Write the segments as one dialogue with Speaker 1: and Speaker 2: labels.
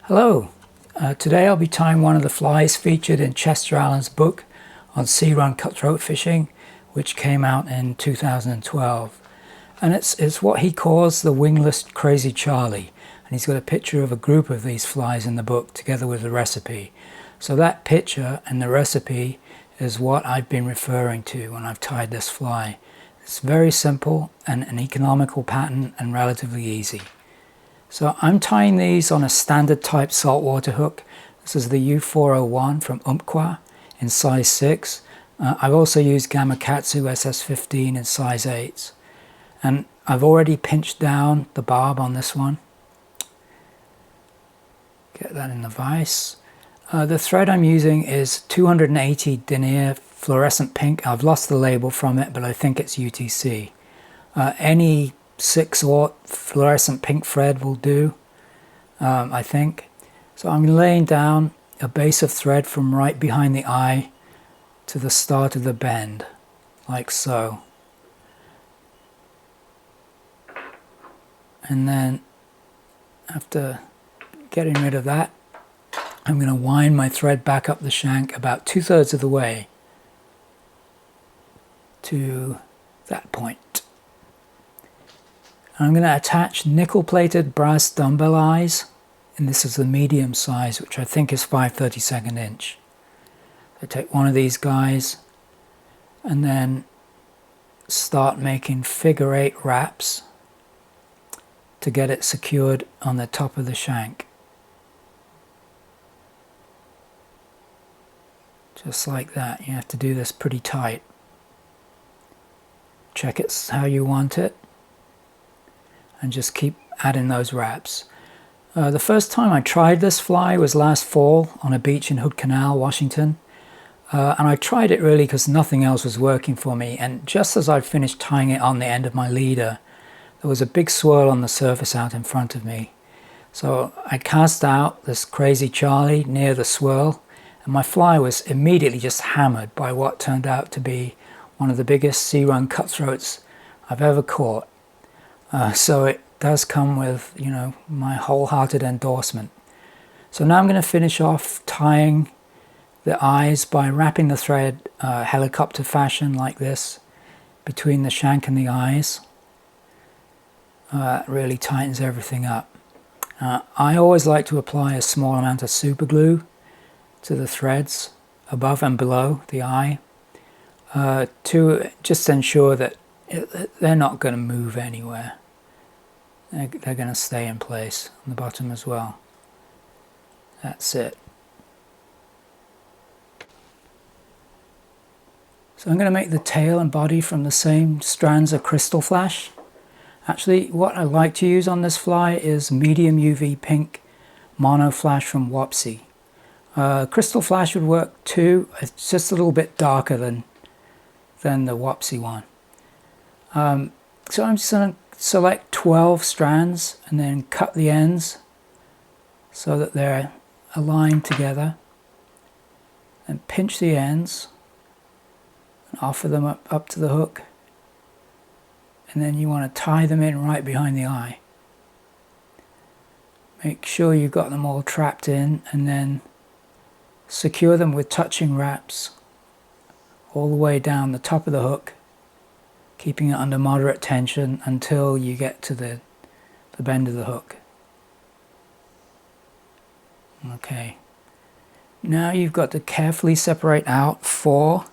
Speaker 1: Hello, today I'll be tying one of the flies featured in Chester Allen's book on Sea-run cutthroat fishing, which came out in 2012. And it's what he calls the Wingless Crazy Charlie. And he's got a picture of a group of these flies in the book together with the recipe. So that picture and the recipe is what I've been referring to when I've tied this fly. It's very simple and an economical pattern and relatively easy. So I'm tying these on a standard type saltwater hook. This is the U401 from Umpqua in size 6. I've also used Gamakatsu SS15 in size 8s. And I've already pinched down the barb on this one. Get that in the vise. The thread I'm using is 280 denier fluorescent pink. I've lost the label from it, but I think it's UTC. Any 6/0 fluorescent pink thread will do, I think. So I'm laying down a base of thread from right behind the eye to the start of the bend, like so. And then after getting rid of that, I'm going to wind my thread back up the shank about 2/3 of the way to that point. I'm going to attach nickel-plated brass dumbbell eyes, and this is the medium size, which I think is 5/32 inch. I take one of these guys and then start making figure 8 wraps to get it secured on the top of the shank. Just like that. You have to do this pretty tight. Check it's how you want it, and just keep adding those wraps. The first time I tried this fly was last fall on a beach in Hood Canal, Washington. And I tried it really because nothing else was working for me. And just as I finished tying it on the end of my leader, there was a big swirl on the surface out in front of me. So I cast out this Crazy Charlie near the swirl, and my fly was immediately just hammered by what turned out to be one of the biggest sea-run cutthroats I've ever caught. So it does come with, you know, my wholehearted endorsement. So now I'm going to finish off tying the eyes by wrapping the thread helicopter fashion like this between the shank and the eyes. It really tightens everything up. I always like to apply a small amount of super glue to the threads above and below the eye to just ensure that they're not going to move anywhere. They're going to stay in place on the bottom as well. That's it. So I'm going to make the tail and body from the same strands of Crystal Flash. Actually, what I like to use on this fly is medium UV pink mono flash from Wapsi. Crystal Flash would work too. It's just a little bit darker than the Wapsi one. So I'm just going to select 12 strands and then cut the ends so that they're aligned together, and pinch the ends and offer them up to the hook, and then you want to tie them in right behind the eye. Make sure you've got them all trapped in, and then secure them with touching wraps all the way down the top of the hook, keeping it under moderate tension until you get to the bend of the hook. Okay, now you've got to carefully separate out 4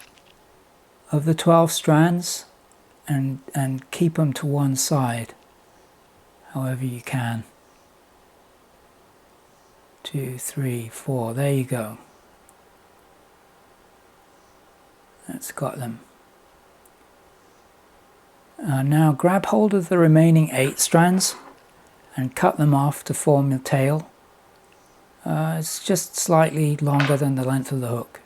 Speaker 1: of the 12 strands and keep them to one side however you can. 2, 3, 4, there you go. That's got them. Now grab hold of the remaining 8 strands and cut them off to form the tail. It's just slightly longer than the length of the hook.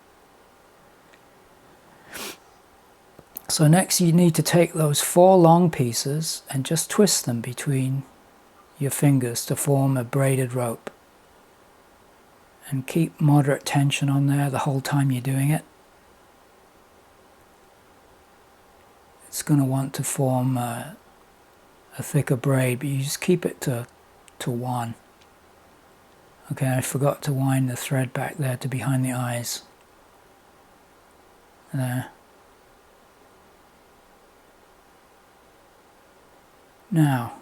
Speaker 1: So next you need to take those 4 long pieces and just twist them between your fingers to form a braided rope. And keep moderate tension on there the whole time you're doing it. It's going to want to form a thicker braid, but you just keep it to 1. Okay, I forgot to wind the thread back there to behind the eyes. There. Now,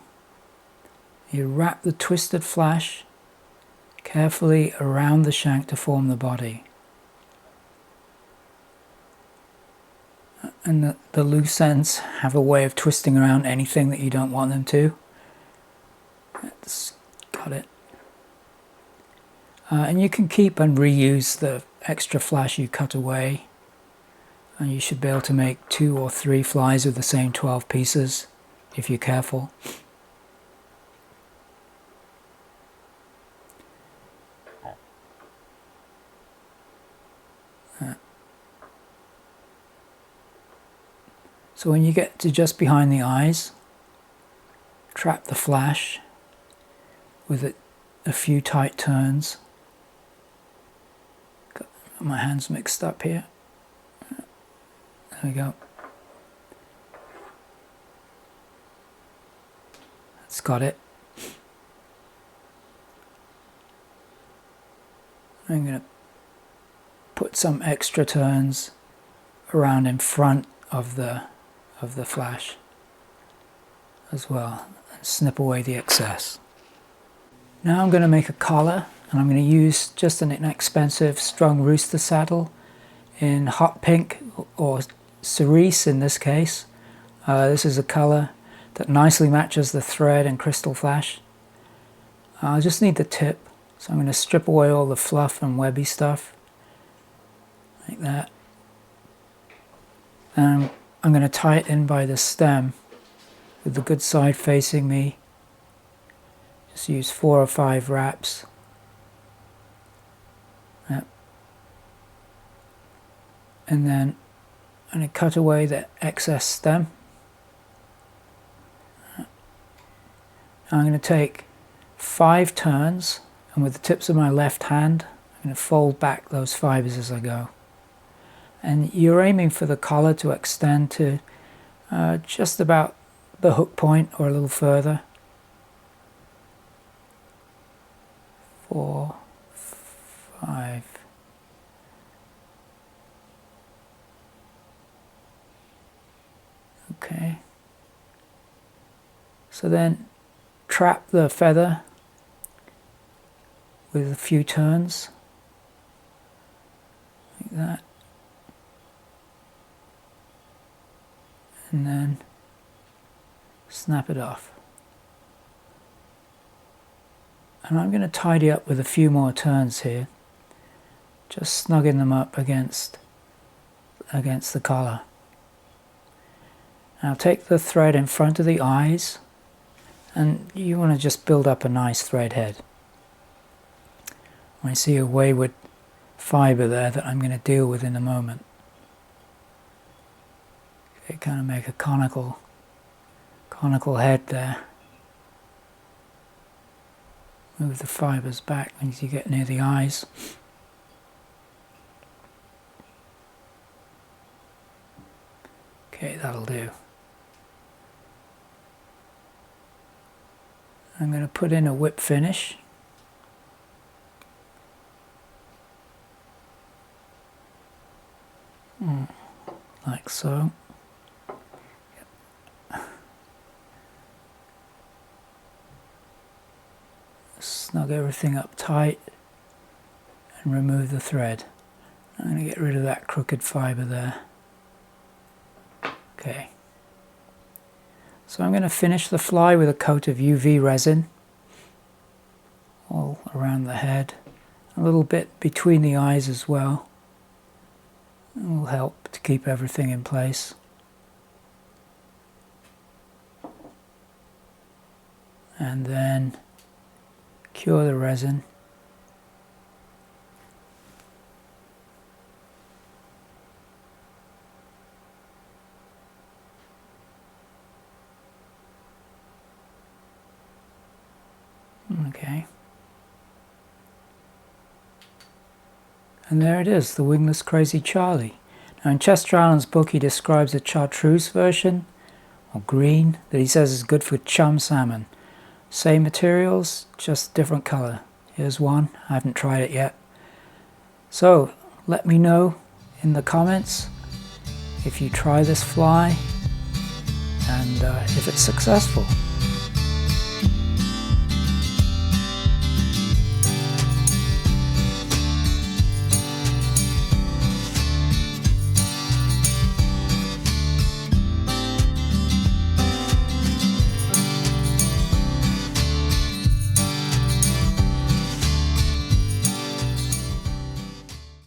Speaker 1: you wrap the twisted flash carefully around the shank to form the body. And the loose ends have a way of twisting around anything that you don't want them to. That's got it. And you can keep and reuse the extra flash you cut away. And you should be able to make 2 or 3 flies with the same 12 pieces if you're careful. So when you get to just behind the eyes, trap the flash with a few tight turns. Got my hands mixed up here. There we go. That's got it. I'm going to put some extra turns around in front of the flash as well, and snip away the excess. Now I'm going to make a collar, and I'm going to use just an inexpensive strung rooster saddle in hot pink or cerise in this case. This is a color that nicely matches the thread and crystal flash. I just need the tip, so I'm going to strip away all the fluff and webby stuff like that, and I'm going to tie it in by the stem with the good side facing me. Just use 4 or 5 wraps. Yep. And then I'm going to cut away the excess stem. I'm going to take 5 turns, and with the tips of my left hand I'm going to fold back those fibers as I go. And you're aiming for the collar to extend to just about the hook point or a little further. 4, 5. Okay. So then trap the feather with a few turns like that. And then snap it off. And I'm going to tidy up with a few more turns here, just snugging them up against the collar. Now take the thread in front of the eyes, and you want to just build up a nice thread head. I see a wayward fiber there that I'm going to deal with in a moment. Okay, kind of make a conical head there. Move the fibers back as you get near the eyes. Okay, that'll do. I'm going to put in a whip finish. Like so. Snug everything up tight and remove the thread. I'm going to get rid of that crooked fiber there. Okay. So I'm going to finish the fly with a coat of UV resin all around the head, a little bit between the eyes as well. It will help to keep everything in place. And then cure the resin. Okay. And there it is, the Wingless Crazy Charlie. Now in Chester Allen's book he describes a chartreuse version, or green, that he says is good for chum salmon. Same materials, just different colour. Here's one. I haven't tried it yet. So let me know in the comments if you try this fly and if it's successful.